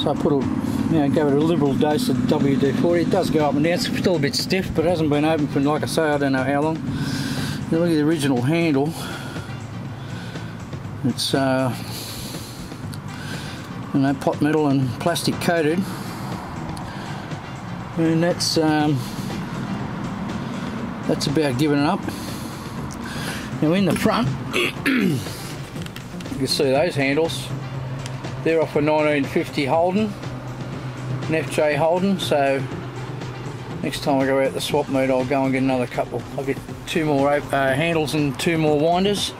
So I put gave it a liberal dose of WD-40. It does go up and down. It's still a bit stiff, but it hasn't been open for, like I say, I don't know how long. You look at the original handle. It's pot metal and plastic coated, and that's about giving it up. Now in the front, you can see those handles. They're off a 1950 Holden, an FJ Holden. So next time I go out the swap meet, I'll go and get another couple. I'll get 2 more handles and 2 more winders.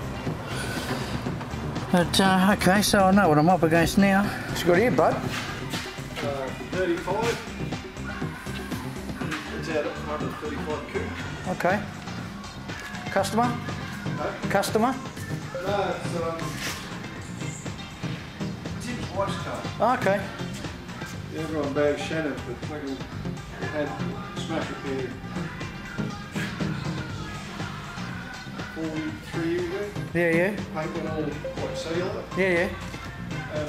But okay, so I know what I'm up against now. What you got here, bud? 35. It's out at 135 coupe. Okay. Customer? No. Customer? No, it's Tim's wife's car. Okay. Yeah, everyone bags Shannon, but fucking had smash repair 43 years ago. Yeah, yeah. Paint went all quite cellular. Yeah, yeah. And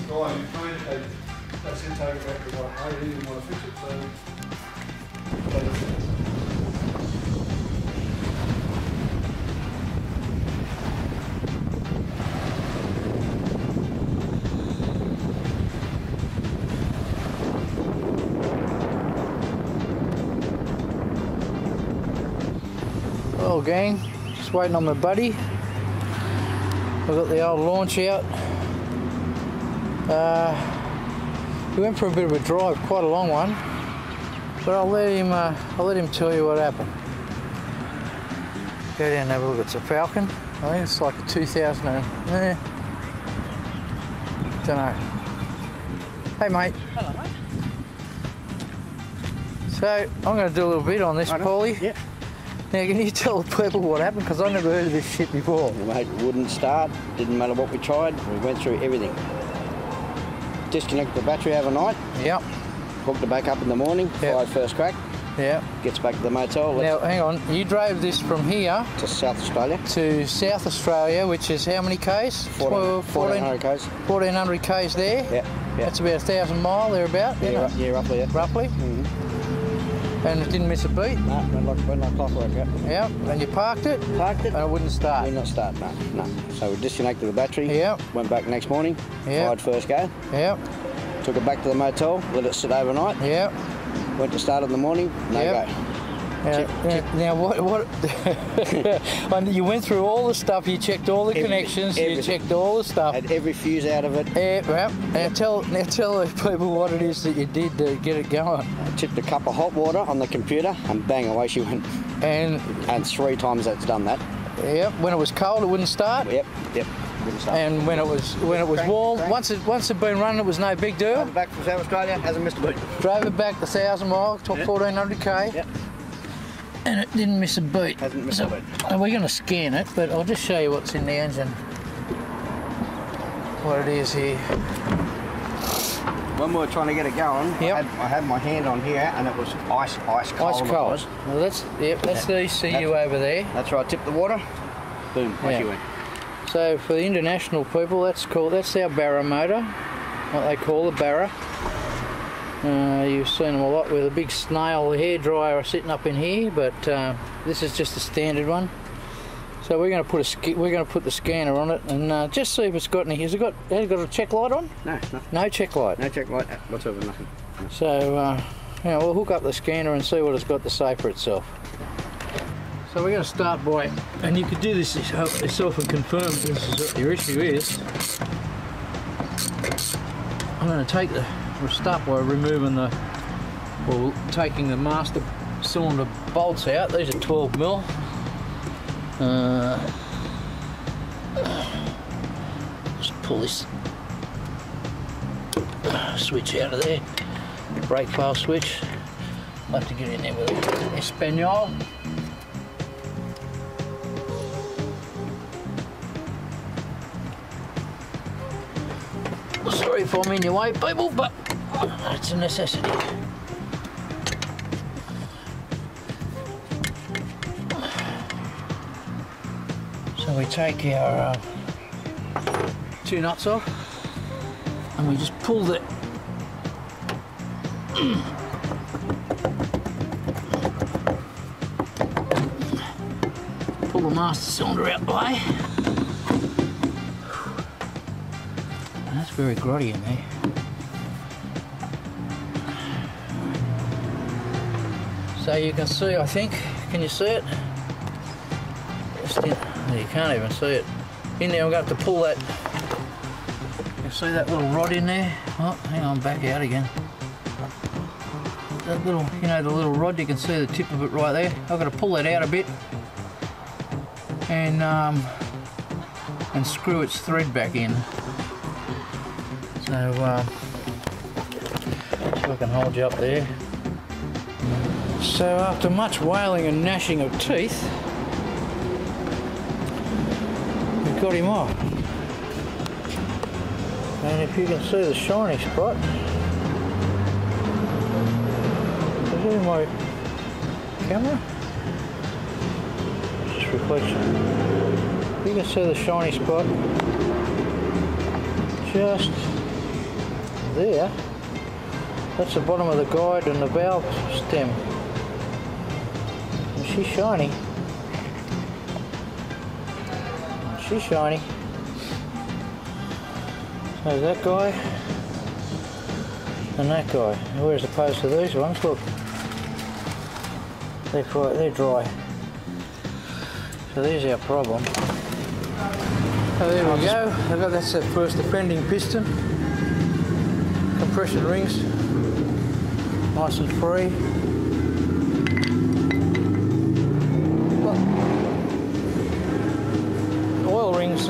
the guy who painted it, they said take it back to what I hated, he didn't want to fix it, so Well, gang, just waiting on my buddy. I've got the old launch out. We went for a bit of a drive, quite a long one, but I'll let him tell you what happened. Go down and have a look. It's a Falcon. I think it's like a 2000. Don't know. Hey, mate. Hello, mate. So I'm going to do a little bit on this, Paulie. Yep. Now, can you tell the people what happened? Because I've never heard of this shit before. Mate, it wouldn't start. Didn't matter what we tried. We went through everything. Disconnected the battery overnight. Yep. Hooked it back up in the morning. Yep. Fired first crack. Yep. Gets back to the motel. Now, hang on. You drove this from here To South Australia. to South Australia, which is how many k's? 1400 k's. 1400 k's there. Yeah. That's about 1,000 mile thereabout. Yeah, roughly. Yeah. Roughly. Mm-hmm. And it didn't miss a beat. No, went like clockwork. Yeah. Yep. And you parked it. Parked it. And it wouldn't start. Did not start. No. So we disconnected the battery. Yep. Went back next morning. Yep. Fired first go. Yep. Took it back to the motel. Let it sit overnight. Yep. Went to start in the morning. No Yep. go. Now what and you went through all the stuff, you checked all the connections, you everything. checked all the stuff. Had every fuse out of it. Yeah, well, now tell the people what it is that you did to get it going. I tipped a cup of hot water on the computer and bang, away she went. And 3 times that's done that. yep, when it was cold it wouldn't start. Yep. Wouldn't start. And when it was warm, once it'd been running, it was no big deal. Drove it back from South Australia, hasn't missed a beat. Drove it back the 1,000 miles, took 1400 k. Yep. And it didn't miss a beat. Hasn't missed a beat. We're going to scan it, but I'll just show you what's in the engine. What it is here. When we were trying to get it going, Yep. I had my hand on here and it was ice cold. Ice cold. Well, that's the ECU over there. That's right. Tipped the water. Boom. Away she went. So for the international people, that's our Barra motor. What they call the Barra. You've seen them a lot with a big snail hairdryer sitting up in here, but this is just a standard one. So we're going to put the scanner on it and just see if it's got any. Has it got a check light on? No, nothing. No check light. No check light whatsoever. Nothing. So we'll hook up the scanner and see what it's got to say for itself. So we're going to start by, and you could do this yourself and confirm this is what your issue is. I'm going to we'll start by removing taking the master cylinder bolts out. These are 12mm. Just pull this switch out of there, brake fail switch. I'll have to get in there with an Espanol. Sorry if I'm in your way, people, but it's a necessity. So we take our 2 nuts off. and we just pull the master cylinder out the way. That's very grotty in there. So you can see, I think, can you see it? Just in, you can't even see it. In there I'm going to have to pull that. You see that little rod in there? Oh, hang on, back out again. That little, you know, the little rod, you can see the tip of it right there. I've got to pull that out a bit and screw its thread back in. So I can hold you up there. So after much wailing and gnashing of teeth, we've got him off. And if you can see the shiny spot, is it in my camera? It's just reflection. You can see the shiny spot just there. That's the bottom of the guide and the valve stem. And she's shiny. And she's shiny. So that guy and that guy. Whereas opposed to these ones, look, they're dry. So there's our problem. So there we go. That's the first offending piston. Compression rings, nice and free. Look. Oil rings,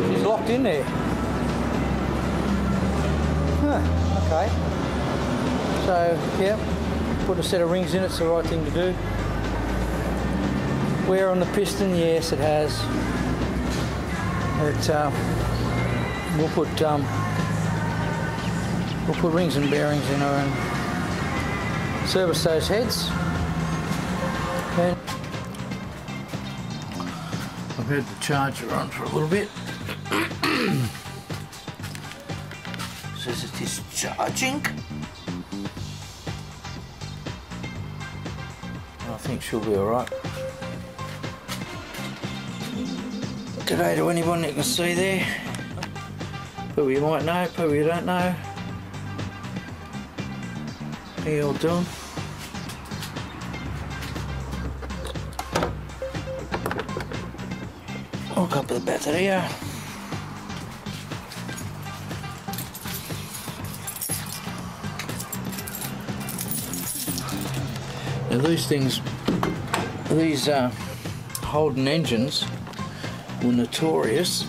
she's locked in there. Huh, okay. So, yeah, put a set of rings in, it's the right thing to do. Wear on the piston, yes it has. We'll put rings and bearings in her and service those heads. And I've had the charger on for a little bit. Says it is charging. I think she'll be alright. Today to anyone that can see there. People you might know, people you don't know. How you all doing? Hook up the battery here. Now these things, these Holden engines were notorious.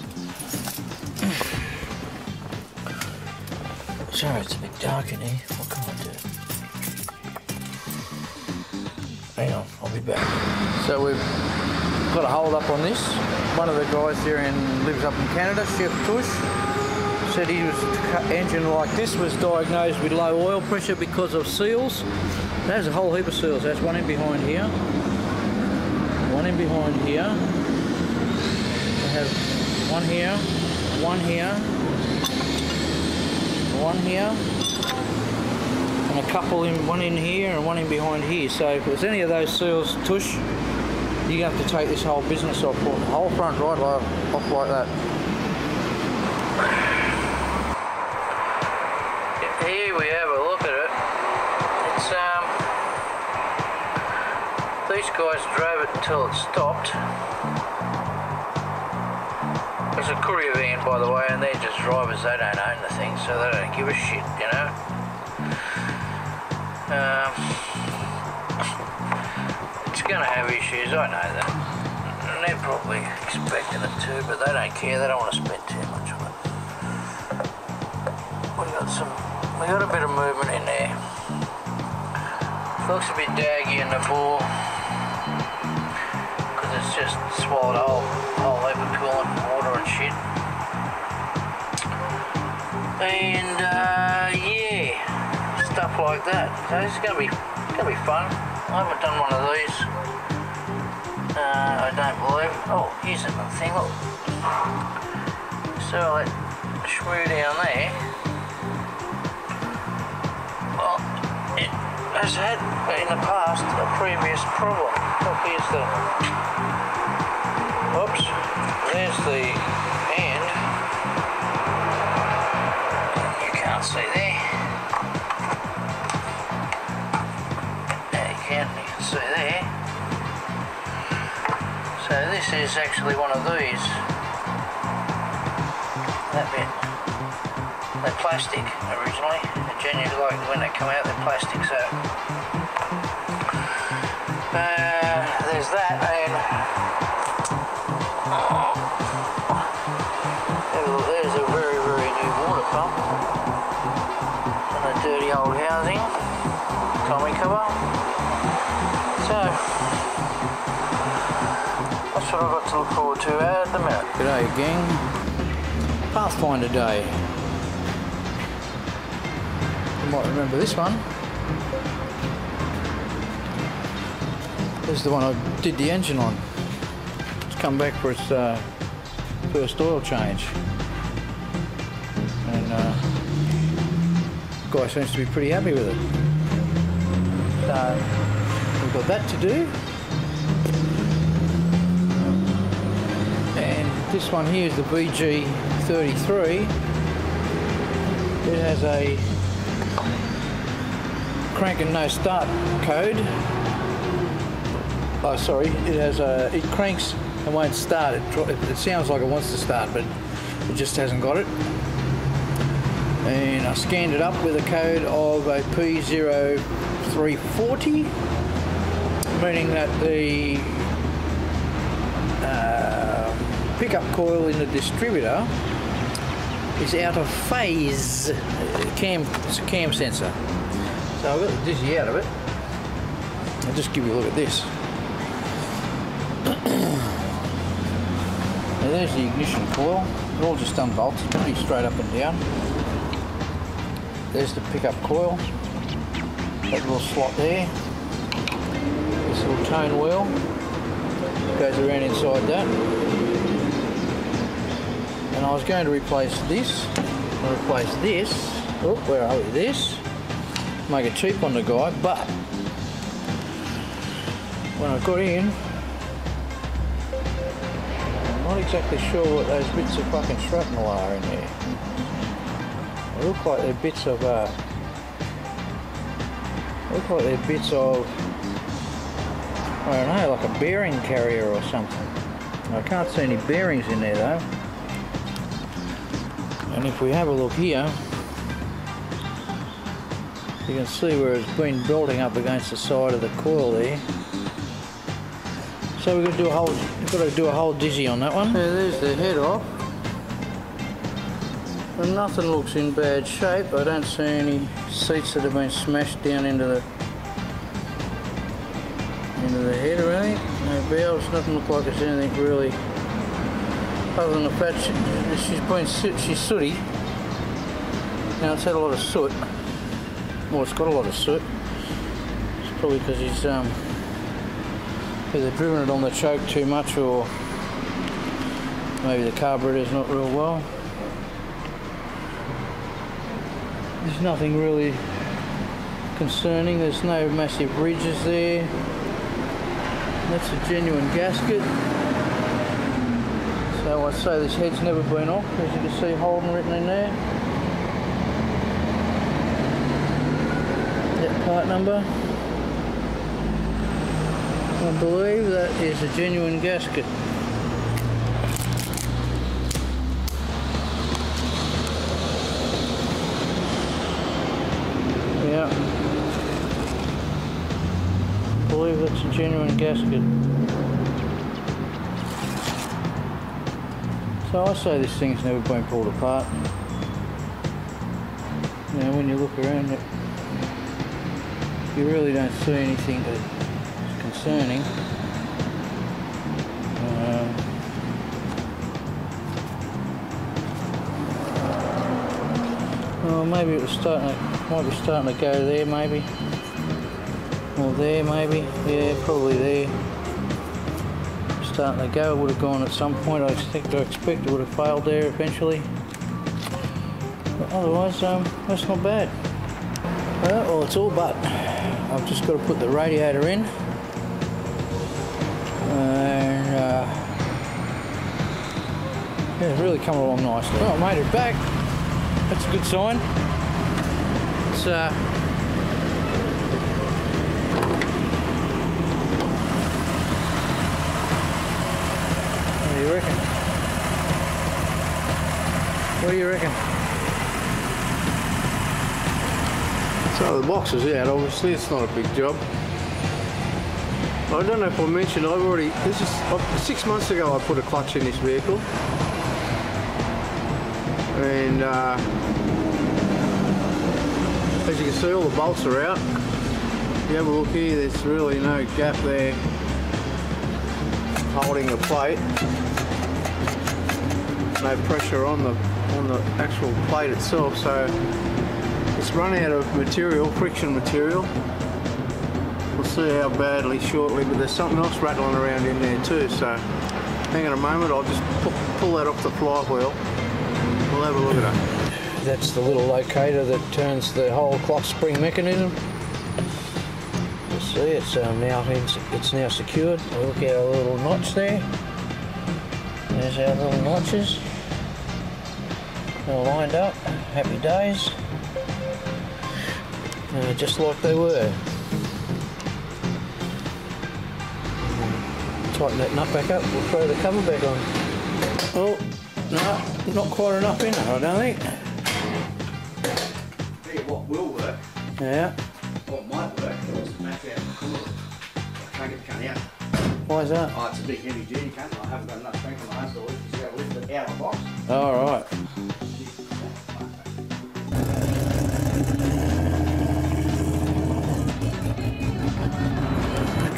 Sorry, it's a bit dark in here. What can I do? Hang on, I'll be back. So we've got a hold up on this. One of the guys there lives up in Canada, Chef Tush, said he was engine like this was diagnosed with low oil pressure because of seals. There's a whole heap of seals. There's one in behind here. One in behind here. I have one here, one here, one here, and a couple in, one in here and one in behind here. So if there's any of those seals, Tush, you have to take this whole business off, the whole front right off like that. Here we have a look at it. It's these guys drove it until it stopped. It's a courier van, by the way, and they're just drivers. They don't own the thing, so they don't give a shit, you know. It's going to have issues, I know that. And they're probably expecting it too, but they don't care. They don't want to spend too much on it. We got a bit of movement in there. Looks a bit daggy in the bore because it's just swallowed a whole heap of coolant and water and shit. And yeah, stuff like that. So it's gonna be fun. I haven't done one of these. I don't believe. Oh, here's another thing. Look. So that screw down there, well, it has had in the past a previous problem. Look, here's the, oops, there's the end. You can't see there. There you can see there. So this is actually one of these. That bit. They're plastic originally. They're genuinely, like when they come out, they're plastic. So there's that, and there's a very, very new water pump in a dirty old housing. Tommy cover. So that's what I've got to look forward to at the minute. G'day gang. Pathfinder Day. You might remember this one. This is the one I did the engine on. It's come back for its first oil change. And the guy seems to be pretty happy with it. So we've got that to do. And this one here is the VG33. It has a crank and no start code. Oh, sorry, it has a, it cranks and won't start. It sounds like it wants to start, but it just hasn't got it. And I scanned it up with a code of a P0340, meaning that the pickup coil in the distributor is out of phase. It's a cam sensor. So I've got the dizzy out of it. I'll just give you a look at this. Now there's the ignition coil. It all just unbolts, pretty straight up and down. There's the pickup coil. That little slot there. This little tone wheel goes around inside that. And I was going to replace this. Oh, where are we? This. Make it cheap on the guy, but when I got in, I'm not exactly sure what those bits of fucking shrapnel are in there. They look like they're bits of I don't know, like a bearing carrier or something. I can't see any bearings in there though. And if we have a look here, you can see where it's been building up against the side of the coil there. So we've got to do a whole dizzy on that one. Yeah, there's the head off. And nothing looks in bad shape. I don't see any seats that have been smashed down into the head or anything. No valves, nothing looks like it's anything really. Other than the fact she's sooty. Now it's had a lot of soot. Well, it's got a lot of soot. It's probably because he's either driven it on the choke too much, or maybe the carburetor's not real well. There's nothing really concerning. There's no massive ridges there. That's a genuine gasket. So I'd say this head's never been off. As you can see, Holden written in there. That part number. I believe that is a genuine gasket. Yeah. I believe that's a genuine gasket. So I say this thing's never been pulled apart. Now when you look around it, you really don't see anything that's concerning. Well, maybe it was might be starting to go there, maybe, or there, maybe. Yeah, probably there. Starting to go. It would have gone at some point. I expect it would have failed there eventually. But otherwise, that's not bad. Well, it's all but. I've just got to put the radiator in. And yeah, it's really coming along nicely. Well, I made it back. That's a good sign. It's what do you reckon? What do you reckon? So the box is out, obviously, it's not a big job. I don't know if I mentioned, this is 6 months ago I put a clutch in this vehicle. And as you can see, all the bolts are out. If you have a look here, there's really no gap there holding the plate. No pressure on the actual plate itself, so it's run out of material, friction material. We'll see how badly shortly, but there's something else rattling around in there too, so hang on a moment, I'll just pull that off the flywheel. We'll have a look at it. That's the little locator that turns the whole clock spring mechanism. You see, it's now secured. Look at our little notch there. There's our little notches. All lined up. Happy days. Just like they were. Tighten that nut back up. We'll throw the cover back on. Oh, no, not quite enough in it, I don't think. Tell you what will work. Yeah. What might work is the battery out of the cooler. I can't get the cunt out. Why is that? Oh, it's a big heavy duty cunt. I haven't got enough strength on my arms to lift it out of the box. All right.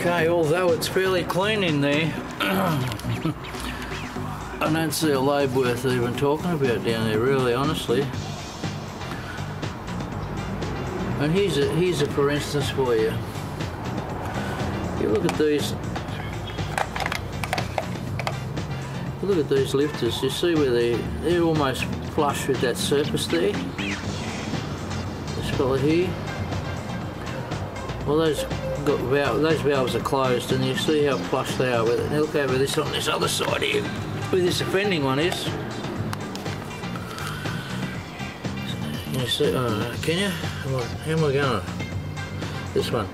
Okay, although it's fairly clean in there, I don't see a load worth even talking about down there, really, honestly. And here's a for instance for you. You look at these. Look at these lifters. You see where they're almost flush with that surface there. This fella here. Well, those valves are closed, and you see how flush they are with it. Now look over this on this other side here, where this offending one is. You see? Can you? How am I going? This one.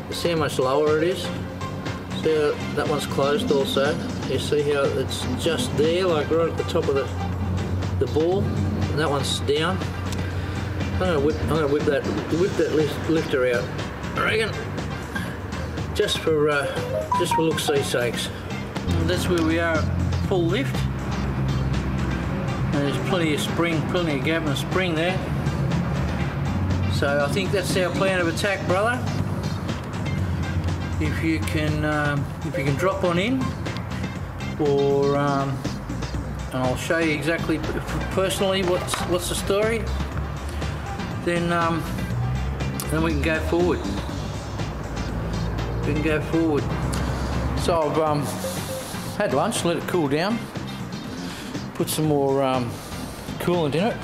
You see how much lower it is? See how that one's closed also? You see how it's just there, like right at the top of the ball, and that one's down. I'm gonna whip that lifter out, I reckon, just for look-see sakes. And that's where we are at full lift. And there's plenty of spring, plenty of gap and spring there. So I think that's our plan of attack, brother. If you can drop on in, or and I'll show you exactly personally what's the story. Then we can go forward. We can go forward. So I've had lunch, let it cool down, put some more coolant in it.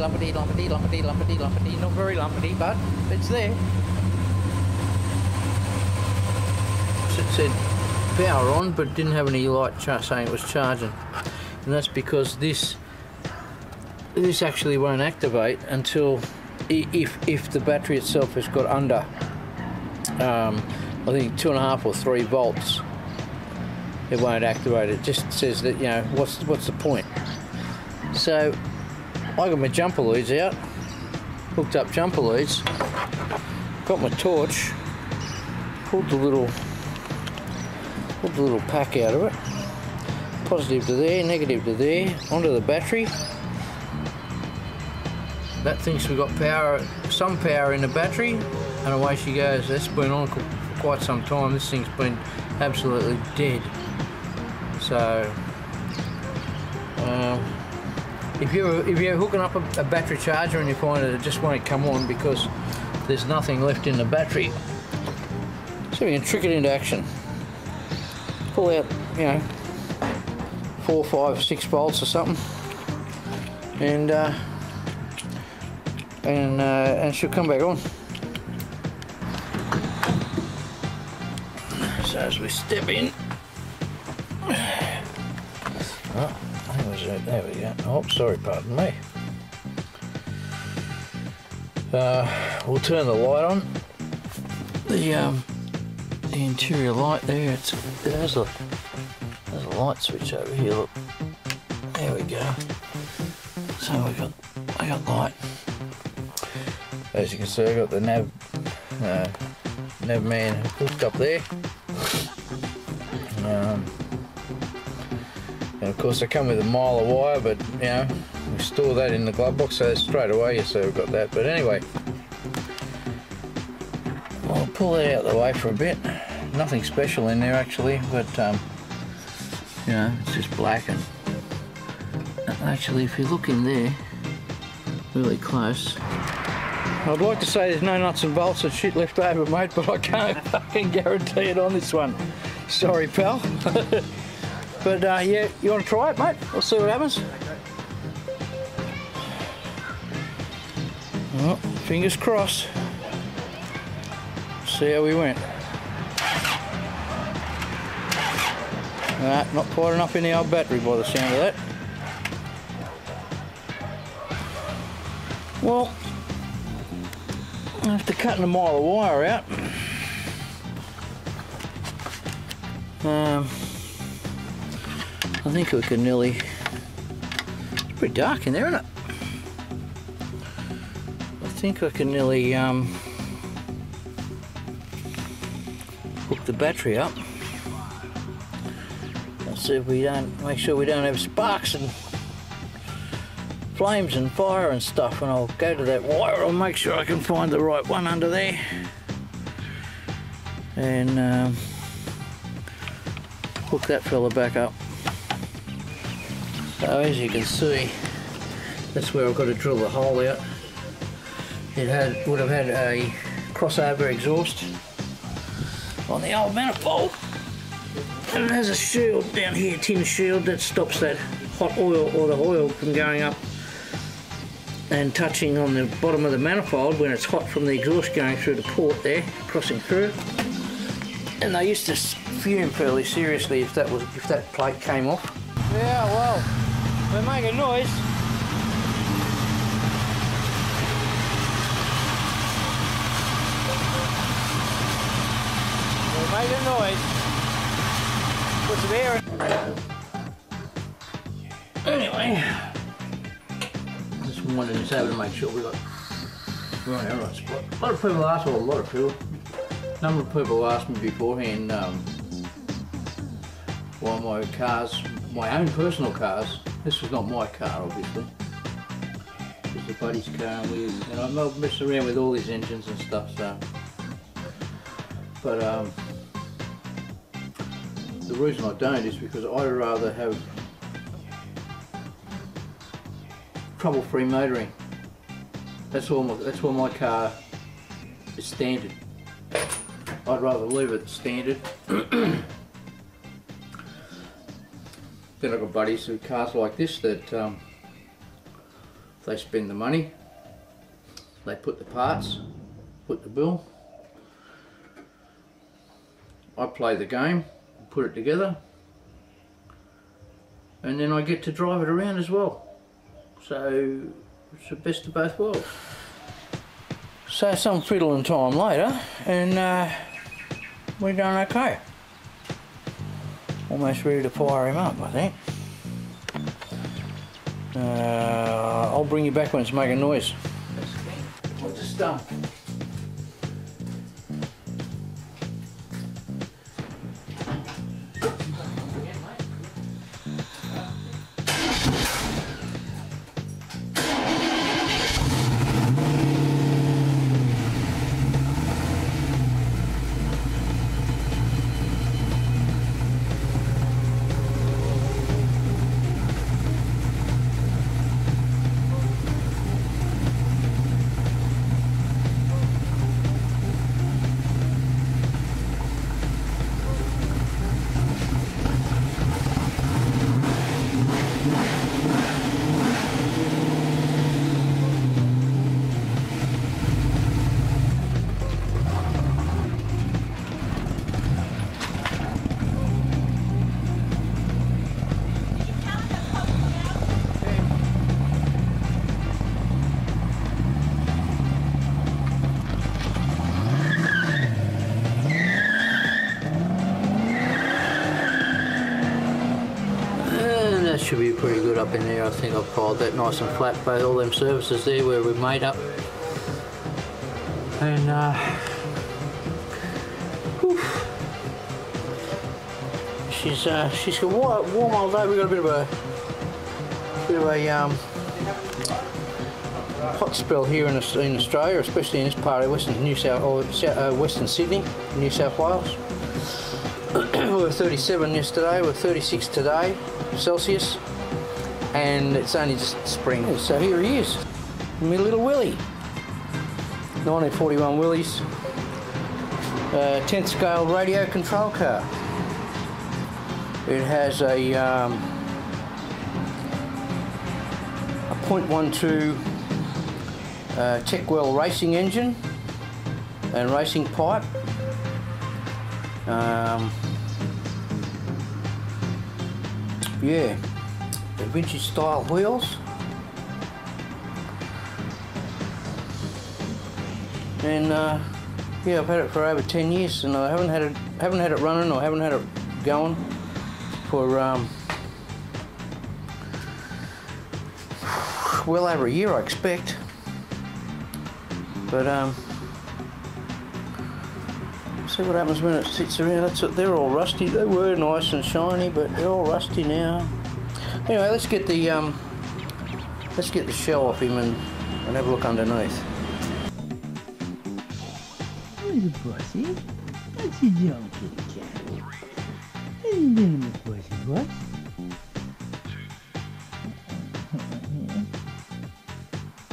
Lumpity, not very lumpity, but it's there. It said power on, but didn't have any light saying it was charging, and that's because this actually won't activate until if the battery itself has got under I think 2.5 or 3 volts. It won't activate. It just says that, you know, what's the point? So I got my jumper leads out, hooked up jumper leads, got my torch, pulled the little pack out of it, positive to there, negative to there, onto the battery, that thinks we've got power, some power in the battery, and away she goes. That's been on for quite some time. This thing's been absolutely dead. So if you're hooking up a battery charger and you find that it just won't come on because there's nothing left in the battery, so you can trick it into action. Pull out, you know, 4, 5, 6 volts or something, and she'll come back on. So as we step in, oh, I think it was there we go. Oh, sorry, pardon me. We'll turn the light on. The interior light there. There's a light switch over here. Look, there we go. So I got light. As you can see, I got the nav man hooked up there. And of course they come with a mile of wire, but you know, we store that in the glove box, so straight away you see we've got that. But anyway, I'll pull that out of the way for a bit. Nothing special in there actually, but you know, it's just black. And actually, if you look in there really close, I'd like to say there's no nuts and bolts and shit left over, mate, but I can't fucking guarantee it on this one. Sorry, pal. But yeah, you want to try it, mate? We'll see what happens. Well, fingers crossed. See how we went. Not quite enough in the old battery by the sound of that. Well, after cutting a mile of wire out, I think we can nearly, it's pretty dark in there, isn't it? I think I can nearly hook the battery up. Let's see if we don't, make sure we don't have sparks and flames and fire and stuff. And I'll go to that wire, I'll make sure I can find the right one under there. And hook that fella back up. So as you can see, that's where I've got to drill the hole out. It would have had a crossover exhaust on the old manifold, and it has a shield down here, tin shield, that stops that hot oil or the oil from going up and touching on the bottom of the manifold when it's hot from the exhaust going through the port there, crossing through. And they used to fume fairly seriously if that plate came off. Yeah, well, we're making noise. We're making noise. Put some air in. Anyway, just wanted to say to make sure we're on the right spot. A lot of people ask, well, a number of people asked me beforehand why my cars, my own personal cars, this was not my car obviously, it's a buddy's car, and I'm not messing around with all these engines and stuff, so, but the reason I don't is because I'd rather have trouble-free motoring. That's why my car is standard. I'd rather leave it standard. Then I've got buddies with cars like this that they spend the money, they put the parts, put the bill. I play the game, put it together, and then I get to drive it around as well. So it's the best of both worlds. So some fiddling time later, and we're doing okay. Almost ready to fire him up, I think. I'll bring you back when it's making noise. We'll just should be pretty good up in there. I think I've piled that nice and flat, both all them surfaces there where we've made up. And she's got warm all day. We've got a bit of a hot spell here in Australia, especially in this part of Western Sydney, New South Wales. We were 37 yesterday, we're 36 today, Celsius, and it's only just spring. So here he is, my little Willie. 1941 Willys, 10th scale radio control car. It has a 0.12 Techwell racing engine and racing pipe. Yeah, the vintage style wheels. And yeah, I've had it for over 10 years, and I haven't had it running, or haven't had it going for well over a year, I expect. But see what happens when it sits around. They're all rusty. They were nice and shiny, but they're all rusty now. Anyway, let's get the shell off him and have a look underneath. Little pussy, what you doing, kitty cat? What you doing, little pussy, what?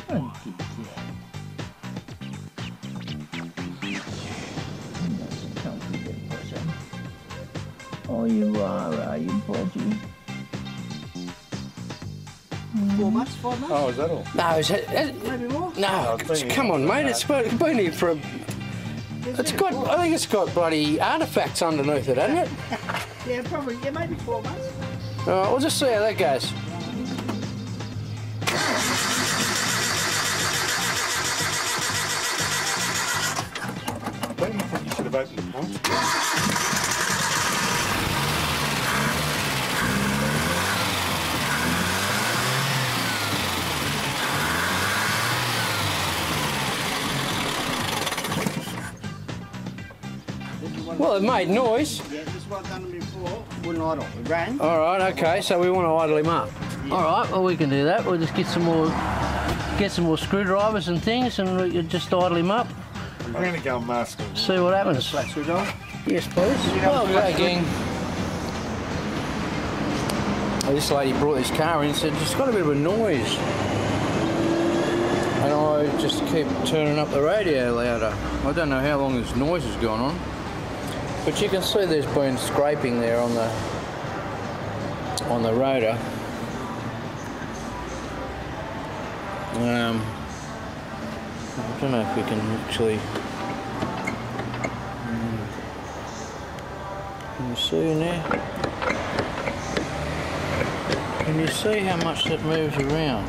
Oh, kitty cat. Nice and comfy, little pussy. Oh, you are you, pussy? 4 months, 5 months? Oh, is that all? No, Maybe more? no. Come on, mate. It's been here for a. It's got. I think it's got bloody artifacts underneath it, hasn't it? Yeah, probably. Yeah, maybe 4 months. All right, we'll just see how that goes. Don't you think you should have opened the pump? Well, it made noise. Yeah, this is what I've done before. Wouldn't idle. It ran. All right, okay. So we want to idle him up. Yeah. All right. Well, we can do that. We'll just get some more screwdrivers and things, and we can just idle him up. I'm going to go and mask it. See what happens. Flat screws on. Yes, please. Well, gang. This lady brought this car in and said it's got a bit of a noise, and I just keep turning up the radio louder. I don't know how long this noise has gone on, but you can see there's been scraping there on the rotor. I don't know if we can actually. Can you see in there? Can you see how much that moves around?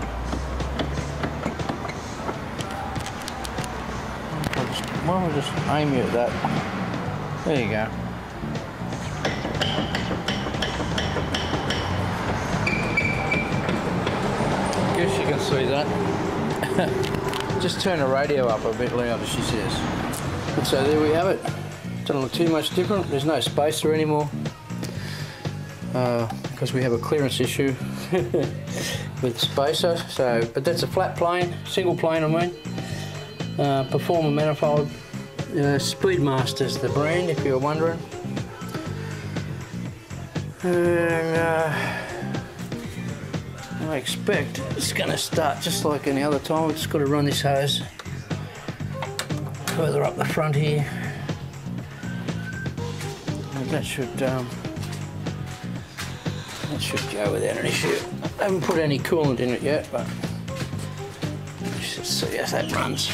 Why don't we just aim you at that? There you go. Guess you can see that. Just turn the radio up a bit louder, she says. And so there we have it. Doesn't look too much different. There's no spacer anymore because we have a clearance issue with the spacer. So, but that's a flat plane, single plane. I mean, Performer manifold. Speedmaster's the brand, if you're wondering. And I expect it's going to start just like any other time. We've just got to run this hose further up the front here. And that should go without an issue. I haven't put any coolant in it yet, but you should see how that runs.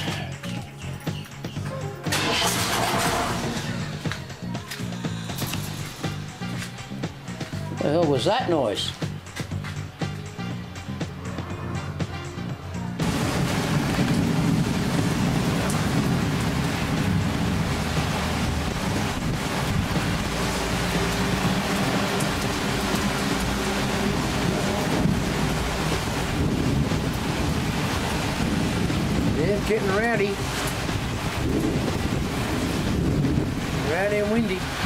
What the hell was that noise? It's getting rowdy. Rowdy and windy.